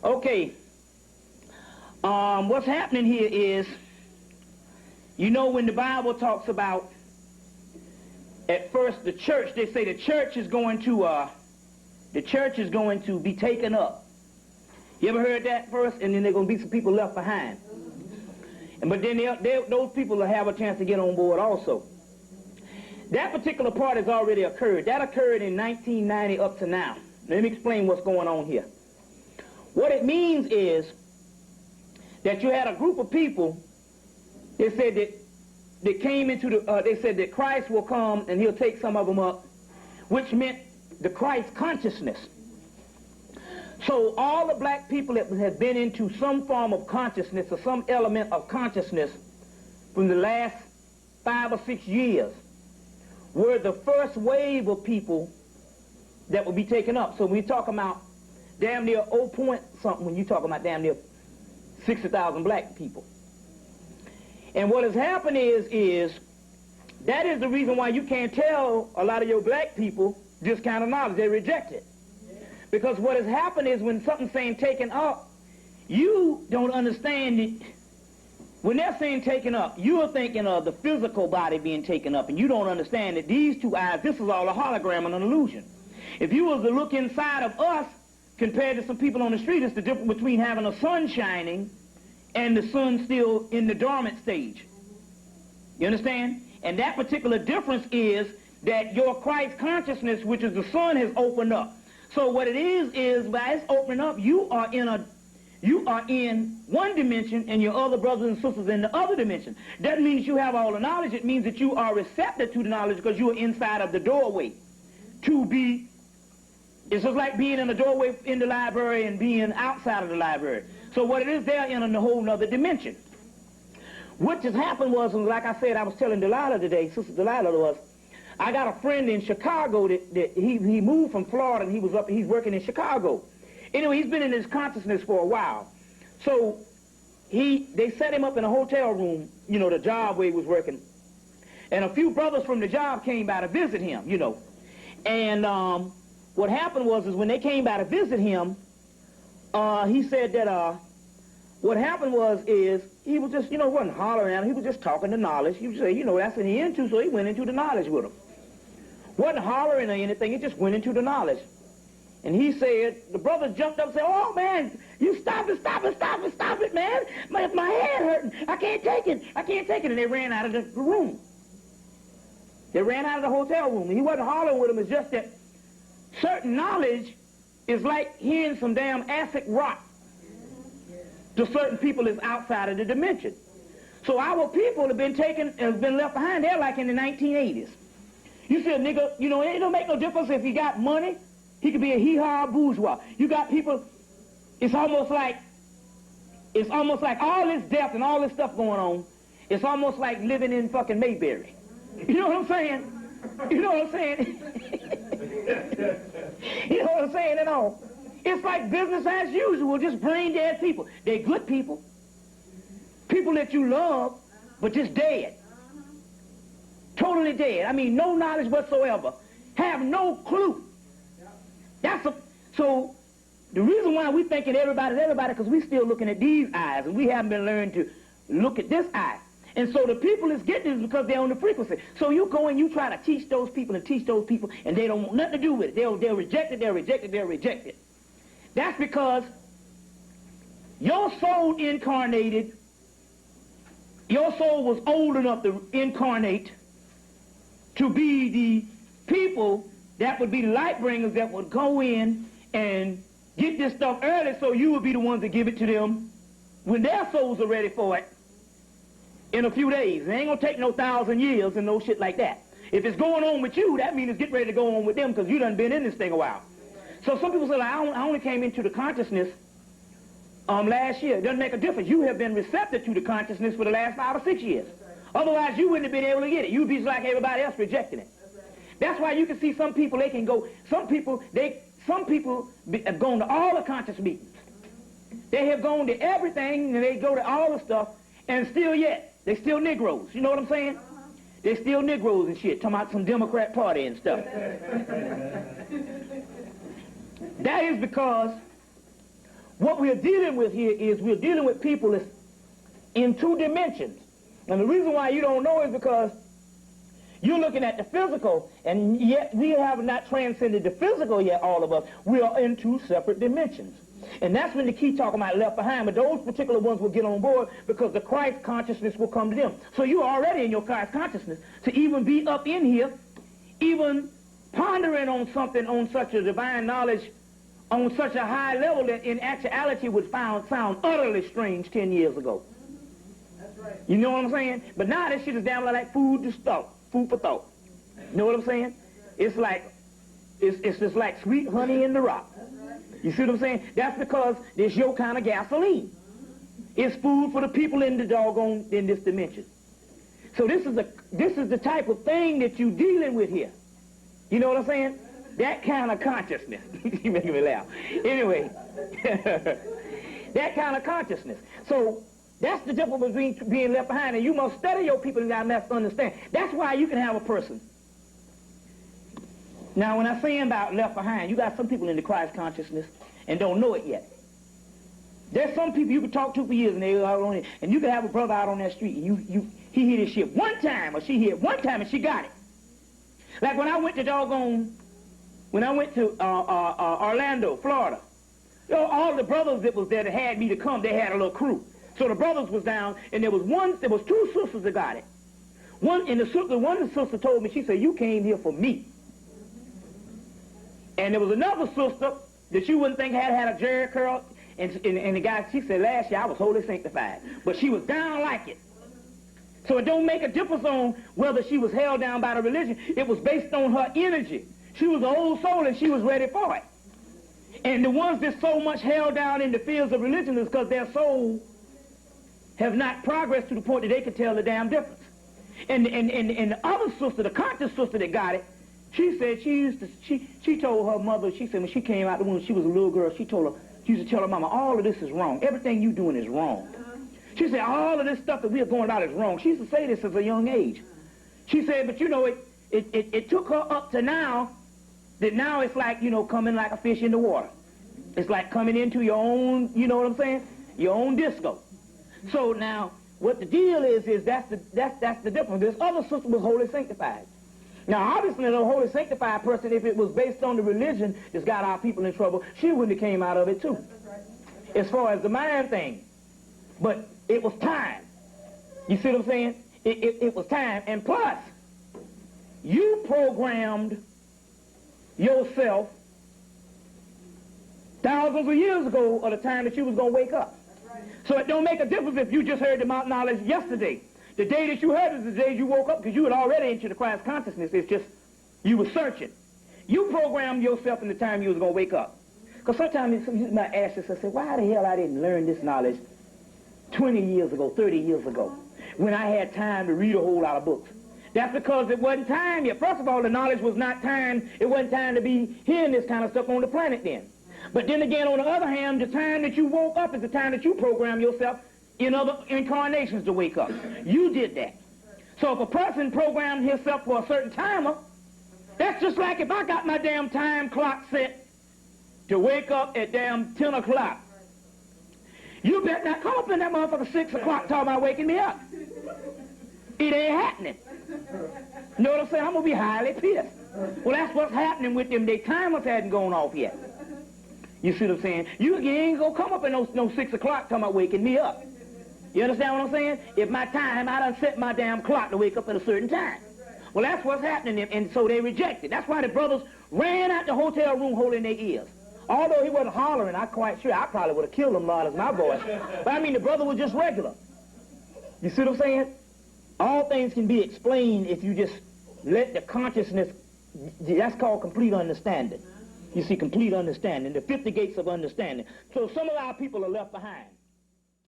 Okay. What's happening here is, you know, when the Bible talks about, at first the church, they say the church is going to be taken up. You ever heard that first? And then there are going to be some people left behind. But then those people will have a chance to get on board also. That particular part has already occurred. That occurred in 1990 up to now. Let me explain what's going on here. What it means is that you had a group of people, they said that they came into the, they said that Christ will come and he'll take some of them up, which meant the Christ consciousness. So all the black people that have been into some form of consciousness or some element of consciousness from the last 5 or 6 years were the first wave of people that will be taken up. So when you talk about damn near 0 point something, when you talk about damn near 60,000 black people. And what has happened is that is the reason why you can't tell a lot of your black people this kind of knowledge. They reject it. Because what has happened is when something's saying taken up, you don't understand it. When they're saying taken up, you are thinking of the physical body being taken up, and you don't understand that these two eyes, this is all a hologram and an illusion. If you was to look inside of us, compared to some people on the street, it's the difference between having a sun shining and the sun still in the dormant stage. You understand? And that particular difference is that your Christ consciousness, which is the sun, has opened up. So what it is by it's opening up, you are in one dimension and your other brothers and sisters in the other dimension. That means you have all the knowledge. It means that you are receptive to the knowledge because you are inside of the doorway. It's just like being in the doorway in the library and being outside of the library. So what it is, they're in a whole nother dimension. What just happened was, like I said, I was telling Delilah today, Sister Delilah was, I got a friend in Chicago that he moved from Florida and he's working in Chicago. Anyway, he's been in his consciousness for a while. So they set him up in a hotel room, you know, the job where he was working. And a few brothers from the job came by to visit him, you know. And what happened was when they came by to visit him, he said that what happened was he was just, you know, wasn't hollering at him. He was just talking the knowledge. He would say, you know, that's what he into, so he went into the knowledge with him. Wasn't hollering or anything. He just went into the knowledge. And he said, the brothers jumped up and said, oh, man, you stop it, man. My head hurting. I can't take it. And they ran out of the room. They ran out of the hotel room. He wasn't hollering with them. It's just that certain knowledge is like hearing some damn acid rock. To certain people is outside of the dimension. So our people have been left behind. They're like in the 1980s. You see a nigga, you know, it don't make no difference if he got money. He could be a hee-haw bourgeois. You got people, it's almost like all this death and all this stuff going on, it's almost like living in fucking Mayberry. You know what I'm saying? You know what I'm saying? You know what I'm saying at all? It's like business as usual, just brain dead people. They're good people. People that you love, but just dead. Totally dead. I mean, no knowledge whatsoever. Have no clue. So the reason why we thinking everybody's everybody, because we still looking at these eyes, and we haven't been learned to look at this eye. And so the people is getting this because they're on the frequency. So you go and you try to teach those people, and they don't want nothing to do with it. They'll reject it. That's because your soul incarnated, your soul was old enough to incarnate to be the people that would be the light bringers that would go in and get this stuff early, so you would be the ones that give it to them when their souls are ready for it in a few days. It ain't gonna take no 1,000 years and no shit like that. If it's going on with you, that means it's getting ready to go on with them because you done been in this thing a while. So some people say, like, I only came into the consciousness last year. It doesn't make a difference. You have been receptive to the consciousness for the last 5 or 6 years. Otherwise, you wouldn't have been able to get it. You'd be just like everybody else rejecting it. That's why you can see some people, they can go, some people have gone to all the conscious meetings. They have gone to everything, and they go to all the stuff, and still yet, they still Negroes. You know what I'm saying? They still Negroes and shit, talking about some Democrat Party and stuff. That is because what we're dealing with here is we're dealing with people that's in 2 dimensions. And the reason why you don't know is because you're looking at the physical, and yet we have not transcended the physical yet, all of us. We are in 2 separate dimensions. And that's when the key talking about left behind. But those particular ones will get on board because the Christ consciousness will come to them. So you're already in your Christ consciousness to even be up in here, even pondering on something on such a divine knowledge on such a high level that in actuality would sound utterly strange 10 years ago. That's right. You know what I'm saying? But now this shit is damn like food for thought. You know what I'm saying? It's like, it's just like sweet honey in the rock. You see what I'm saying? That's because it's your kind of gasoline. It's food for the people in this dimension. So this is the type of thing that you're dealing with here. You know what I'm saying? That kind of consciousness. You're making me laugh. Anyway, that kind of consciousness. So that's the difference between being left behind, and you must study your people and you must understand. That's why you can have a person. Now, when I'm saying about left behind, you got some people in the Christ consciousness and don't know it yet. There's some people you can talk to for years and they are on it, and you can have a brother out on that street and he hit his shit one time or she hit one time and she got it. Like when I went to Orlando, Florida, you know, all the brothers that was there that had me to come, they had a little crew. So the brothers was down, and there was 2 sisters that got it. One of the sisters told me, she said, "You came here for me." And there was another sister that you wouldn't think had a jerry curl, and the guy, she said, "Last year I was wholly sanctified," but she was down like it. So it don't make a difference on whether she was held down by the religion. It was based on her energy. She was an old soul and she was ready for it. And the ones that so much held down in the fields of religion is because their soul have not progressed to the point that they could tell the damn difference. And the other sister, the conscious sister that got it, she said she told her mother, she said when she came out the womb, she was a little girl, she used to tell her mama, all of this is wrong. Everything you doing is wrong. She said all of this stuff that we are going about is wrong. She used to say this at a young age. She said, but you know, it took her up to now, that now it's like, you know, coming like a fish in the water. It's like coming into your own, you know what I'm saying, your own disco. So now, what the deal is that's the difference. This other sister was wholly sanctified. Now, obviously, the wholly sanctified person, if it was based on the religion that's got our people in trouble, she wouldn't have came out of it too. As far as the mind thing. But it was time. You see what I'm saying? It was time. And plus, you programmed yourself thousands of years ago of the time that you was going to wake up. So it don't make a difference if you just heard the mountain knowledge yesterday. The day that you heard it is the day you woke up, because you had already entered the Christ consciousness. It's just you were searching. You programmed yourself in the time you was going to wake up. Because sometimes you might ask yourself, say, why the hell I didn't learn this knowledge 20 years ago, 30 years ago, when I had time to read a whole lot of books? That's because it wasn't time yet. First of all, the knowledge was not time. It wasn't time to be hearing this kind of stuff on the planet then. But then again, on the other hand, the time that you woke up is the time that you program yourself in other incarnations to wake up. You did that. So if a person programmed himself for a certain timer, that's just like if I got my damn time clock set to wake up at damn 10 o'clock. You better not come up in that motherfucker 6 o'clock talking about waking me up. It ain't happening. You know what I'm saying? I'm going to be highly pissed. Well, that's what's happening with them. Their timers hadn't gone off yet. You see what I'm saying? You ain't going to come up at no 6 o'clock talking about waking me up. You understand what I'm saying? If my time, I done set my damn clock to wake up at a certain time. Well, that's what's happening, and so they rejected. That's why the brothers ran out the hotel room holding their ears. Although he wasn't hollering, I'm quite sure I probably would have killed him, Lord, as my voice. But I mean, the brother was just regular. You see what I'm saying? All things can be explained if you just let the consciousness, that's called complete understanding. You see, complete understanding, the 50 gates of understanding. So some of our people are left behind.